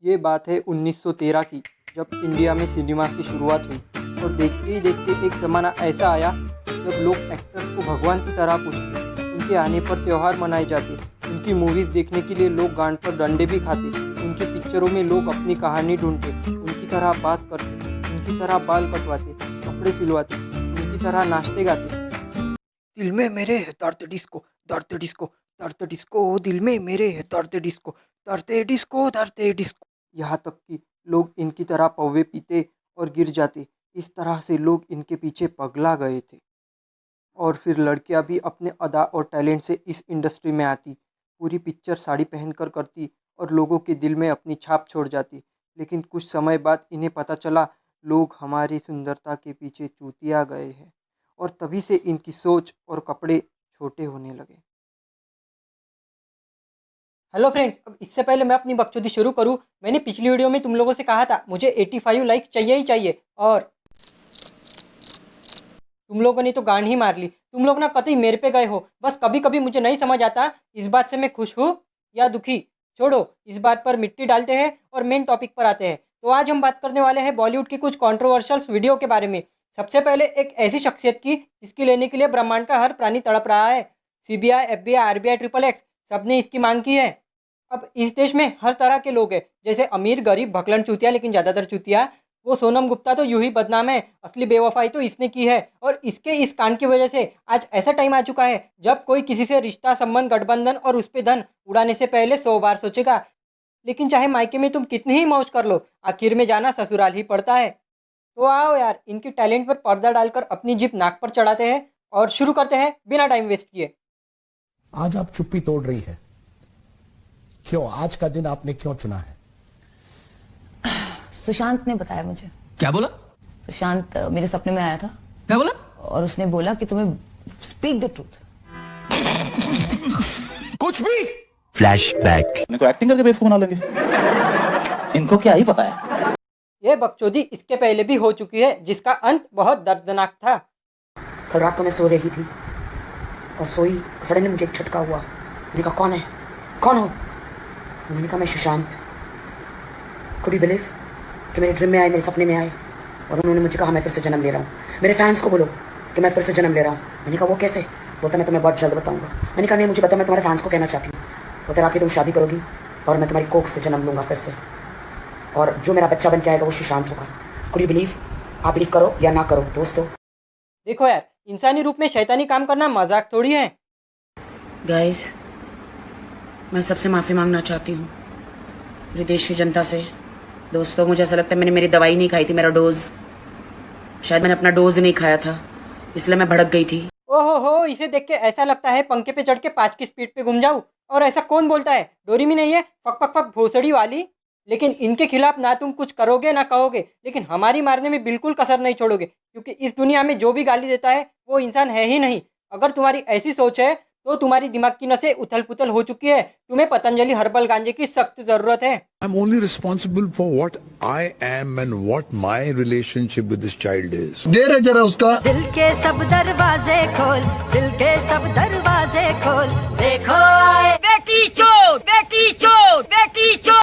ये बात है 1913 की, जब इंडिया में सिनेमा की शुरुआत हुई। और देखते ही देखते एक ज़माना ऐसा आया जब लोग एक्टर्स को भगवान की तरह पूजते। उनके आने पर त्यौहार मनाए जाते, उनकी मूवीज़ देखने के लिए लोग गांड पर डंडे भी खाते, उनकी पिक्चरों में लोग अपनी कहानी ढूंढते, उनकी तरह बात करते, उनकी तरह बाल कटवाते, कपड़े सिलवाते, उनकी तरह नाचते गाते। दिल में मेरे है दर्द डिस्को, दर्द डिस्को, दर्द डिस्को, दिल में मेरे है दर्द डिस्को, दर्द डिस्को, दर्द डिस्को। यहाँ तक कि लोग इनकी तरह पौवे पीते और गिर जाते। इस तरह से लोग इनके पीछे पगला गए थे। और फिर लड़कियां भी अपने अदा और टैलेंट से इस इंडस्ट्री में आती, पूरी पिक्चर साड़ी पहनकर करती और लोगों के दिल में अपनी छाप छोड़ जाती। लेकिन कुछ समय बाद इन्हें पता चला लोग हमारी सुंदरता के पीछे चूतिया गए हैं, और तभी से इनकी सोच और कपड़े छोटे होने लगे। हेलो फ्रेंड्स, अब इससे पहले मैं अपनी बकचोदी शुरू करूं, मैंने पिछली वीडियो में तुम लोगों से कहा था मुझे 85 लाइक चाहिए ही चाहिए, और तुम लोगों ने तो गांड ही मार ली। तुम लोग ना कतई मेरे पे गए हो। बस कभी कभी मुझे नहीं समझ आता इस बात से मैं खुश हूँ या दुखी। छोड़ो, इस बात पर मिट्टी डालते हैं और मेन टॉपिक पर आते हैं। तो आज हम बात करने वाले हैं बॉलीवुड की कुछ कंट्रोवर्शियल वीडियो के बारे में। सबसे पहले एक ऐसी शख्सियत की जिसकी लेने के लिए ब्रह्मांड का हर प्राणी तड़प रहा है। CBI, FBI, RBI, triple x, सबने इसकी मांग की है। अब इस देश में हर तरह के लोग हैं, जैसे अमीर, गरीब, भकलन, चूतिया, लेकिन ज़्यादातर चूतिया। वो सोनम गुप्ता तो यूं ही बदनाम है, असली बेवफाई तो इसने की है। और इसके इस कांड की वजह से आज ऐसा टाइम आ चुका है जब कोई किसी से रिश्ता, संबंध, गठबंधन और उस पे धन उड़ाने से पहले 100 बार सोचेगा। लेकिन चाहे मायके में तुम कितनी ही मौज कर लो, आखिर में जाना ससुराल ही पड़ता है। तो आओ यार, इनकी टैलेंट पर पर्दा डालकर अपनी जिप नाक पर चढ़ाते हैं और शुरू करते हैं बिना टाइम वेस्ट किए। आज आप चुप्पी तोड़ रही है, क्यों? आज का दिन आपने क्यों चुना है? सुशांत ने बताया मुझे। क्या बोला? सुशांत मेरे सपने में आया था क्या बोला? और उसने बोला कि तुम्हें स्पीक द ट्रूथ। कुछ भी। फ्लैशबैक। इनको एक्टिंग करके बेवकूफ बना लेंगे, इनको क्या ही पता है। ये बकचोदी इसके पहले भी हो चुकी है, जिसका अंत बहुत दर्दनाक था। कल रात को मैं सो रही थी और सोई, सडनली मुझे एक झटका हुआ। मैंने कहा कौन है, कौन हो? मैंने कहा मैं सुशांत। कुड यू बिलीव कि मेरे ड्रीम में आए, मेरे सपने में आए और उन्होंने मुझे कहा मैं फिर से जन्म ले रहा हूँ। मेरे फैंस को बोलो कि मैं फिर से जन्म ले रहा हूँ। मैंने कहा वो कैसे? बोलता मैं तुम्हें बहुत जल्द बताऊंगा। मैंने कहा नहीं मुझे पता, मैं तुम्हारे फैंस को कहना चाहती हूँ। बोलता राखी तुम शादी करोगी और मैं तुम्हारी कोख से जन्म लूँगा फिर से, और जो मेरा बच्चा बन के आएगा वो सुशांत होगा। Could you believe? आप बिलीव करो या ना करो दोस्तों। देखो यार, इंसानी रूप में शैतानी काम करना मजाक थोड़ी है। गाइस, मैं सबसे माफ़ी मांगना चाहती हूँ मेरे देश की जनता से। दोस्तों, मुझे ऐसा लगता है मैंने मेरी दवाई नहीं खाई थी, मेरा डोज, शायद मैंने अपना डोज नहीं खाया था, इसलिए मैं भड़क गई थी। ओहो हो, इसे देख के ऐसा लगता है पंखे पे चढ़ के 5 की स्पीड पे घूम जाऊं। और ऐसा कौन बोलता है? डोरेमी नहीं है, फक फक फक भोसड़ी वाली। लेकिन इनके खिलाफ ना तुम कुछ करोगे ना कहोगे, लेकिन हमारी मारने में बिल्कुल कसर नहीं छोड़ोगे, क्योंकि इस दुनिया में जो भी गाली देता है वो इंसान है ही नहीं। अगर तुम्हारी ऐसी सोच है तो तुम्हारी दिमाग की नसें उथल पुथल हो चुकी है। तुम्हें पतंजलि हर्बल गांजे की सख्त जरूरत है। I'm only responsible for what I am and what my relationship with this child is. देर है जरा उसका। दिल के सब दरवाजे खोल, दिल के सब दरवाजे खोल, देखो आए बेटी चोर, बेटी चोर, बेटी चोर।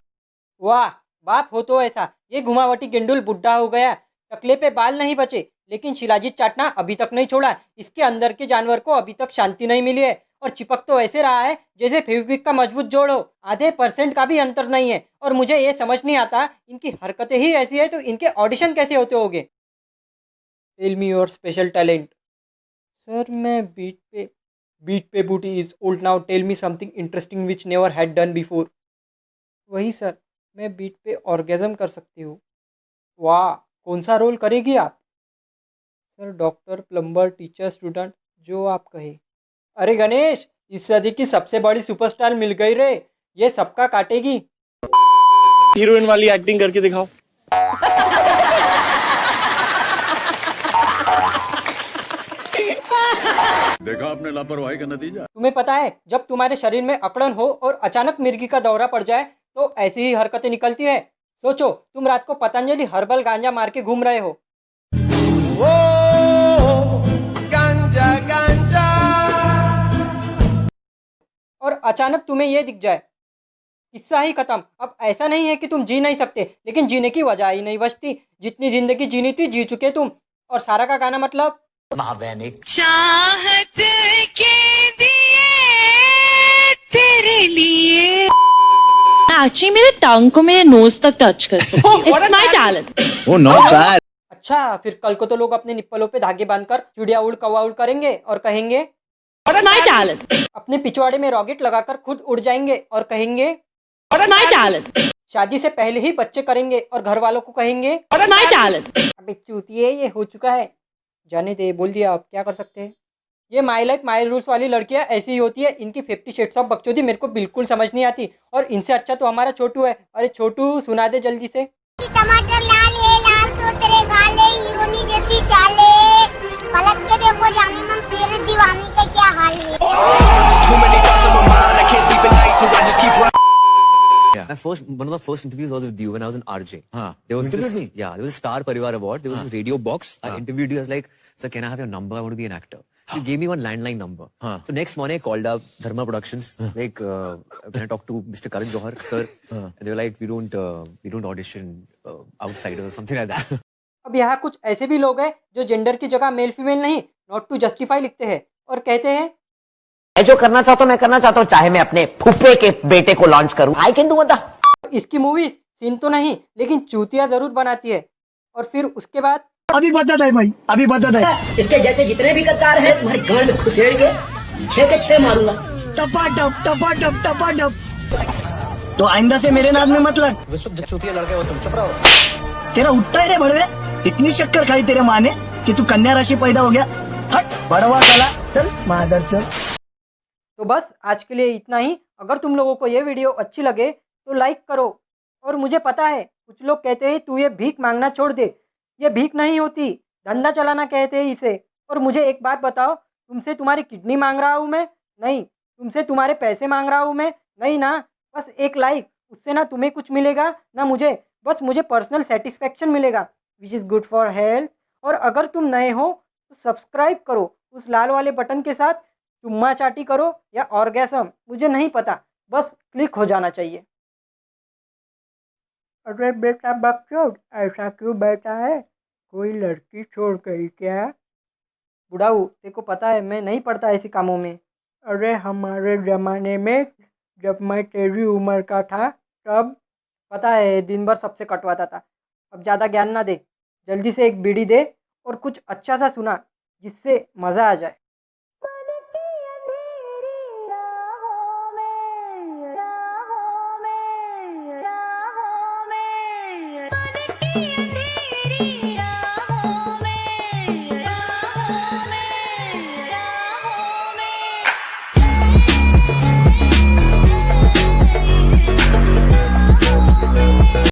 वाह, बाप हो तो ऐसा। ये घुमावटी गेंडुल बुढ़ा हो गया, टकले पे बाल नहीं बचे, लेकिन शिलाजीत चाटना अभी तक नहीं छोड़ा। इसके अंदर के जानवर को अभी तक शांति नहीं मिली है, और चिपक तो ऐसे रहा है जैसे फेविक्विक का मजबूत जोड़ हो। आधे % का भी अंतर नहीं है। और मुझे ये समझ नहीं आता, इनकी हरकतें ही ऐसी है तो इनके ऑडिशन कैसे होते होंगे। Tell me your special talent. Sir मैं बीट पे booty is old now, tell me something interesting which never had done before. वही सर, मैं बीट पे ऑर्गेजम कर सकती हूँ। वाह, कौन सा रोल करेगी आप? Sir doctor, plumber, teacher, student, जो आप कहे। अरे गणेश, इस सदी की सबसे बड़ी सुपरस्टार मिल गई रे, ये सबका काटेगी। हीरोइन वाली एक्टिंग करके दिखाओ। देखा आपने लापरवाही का नतीजा। तुम्हें पता है, जब तुम्हारे शरीर में अकड़न हो और अचानक मिर्गी का दौरा पड़ जाए तो ऐसी ही हरकतें निकलती है। सोचो, तुम रात को पतंजलि हर्बल गांजा मार के घूम रहे हो, गांजा गांजा। और अचानक तुम्हें यह दिख जाए किस्सा ही खत्म। अब ऐसा नहीं है कि तुम जी नहीं सकते, लेकिन जीने की वजह ही नहीं बचती। जितनी जिंदगी जीनी थी जी चुके तुम। और सारा का गाना मतलब चाहत के दिए तेरे लिए एक्चुअली मेरे टंग को मेरे नोज तक टच कर सकती हूँ। It's my talent. Oh, not bad. अच्छा, फिर कल को तो लोग अपने निप्पलों पे धागे बांधकर चिड़िया उड़ कौवा उड़ करेंगे और कहेंगे इट्स माय टैलेंट। अपने पिछवाड़े में रॉकेट लगाकर खुद उड़ जाएंगे और कहेंगे इट्स माय टैलेंट। शादी से पहले ही बच्चे करेंगे और घर वालों को कहेंगे इट्स माय टैलेंट। अबे चूतिए, ये हो चुका है। जाने दे, बोल दिया, अब क्या कर सकते हैं। ये माई लाइफ माई रूल्स वाली लड़कियां ऐसी ही होती है। इनकी 50 शेड्स ऑफ बकचोदी मेरे को बिल्कुल समझ नहीं आती। और इनसे अच्छा तो हमारा छोटू है। अरे छोटू, सुना दे जल्दी से। टमाटर लाल है, लाल तो तेरे गाल है, हीरोनी जैसी चाल है, पलट के देखो जाने मन तेरे दीवानी का क्या हाल है। My one of the first interviews was with you when I was in RJ. There was this, yeah, there was a Star Parivar Award. There was this radio box. I interviewed you. I was like, "Sir, can I have your number? I want to be an actor." You gave me one landline number. So next morning I called up Dharma Productions. Like when I talked to Mr. Karan Johar, sir, and they were like, "We don't audition outsiders," or something like that. अब यहाँ कुछ ऐसे भी लोग हैं जो gender की जगह मेल फीमेल नहीं, नॉट टू जस्टिफाई लिखते हैं और कहते हैं मैं जो करना चाहता हूँ मैं करना चाहता हूँ, चाहे मैं अपने फूफे के बेटे को लॉन्च करूँ। I can do that. इसकी मूवी सीन तो नहीं, लेकिन चूतिया जरूर बनाती है। और फिर उसके बाद अभी बता दे भाई, अभी बता दे। इसके जैसे जितने भी गद्दार हैं तुम्हारे गांड में खुसेड़ के 6 के 6 मारूंगा। टपा टप। तो आइंदा से मेरे नाम में मत लग। विशुद्ध चूतिया लड़के हो तुम, चुप रहो। तेरा उठता ही रे बड़वे, इतनी शक्कर खाई तेरे माँ ने कि तू कन्या राशि पैदा हो गया। हट बड़वा साला, चल मादर चल। तो बस आज के लिए इतना ही। अगर तुम लोगों को ये वीडियो अच्छी लगे तो लाइक करो। और मुझे पता है कुछ लोग कहते हैं तू ये भीख मांगना छोड़ दे। ये भीख नहीं होती, धंधा चलाना कहते हैं इसे। और मुझे एक बात बताओ, तुमसे तुम्हारी किडनी मांग रहा हूँ मैं? नहीं। तुमसे तुम्हारे पैसे मांग रहा हूँ मैं? नहीं ना। बस एक लाइक, उससे ना तुम्हें कुछ मिलेगा ना मुझे। बस मुझे पर्सनल सेटिस्फेक्शन मिलेगा, which is good for health. और अगर तुम नए हो तो सब्सक्राइब करो उस लाल वाले बटन के साथ। चुम्मा चाटी करो या ऑर्गेसम, मुझे नहीं पता, बस क्लिक हो जाना चाहिए। अरे बेटा बकचोद, ऐसा क्यों बैठा है? कोई लड़की छोड़ गई क्या? बुढ़ाऊ, तेरे को पता है मैं नहीं पढ़ता ऐसे कामों में। अरे हमारे ज़माने में जब मैं तेरी उम्र का था तब, पता है, दिन भर सबसे कटवाता था। अब ज़्यादा ज्ञान ना दे, जल्दी से एक बीड़ी दे और कुछ अच्छा सा सुना जिससे मज़ा आ जाए।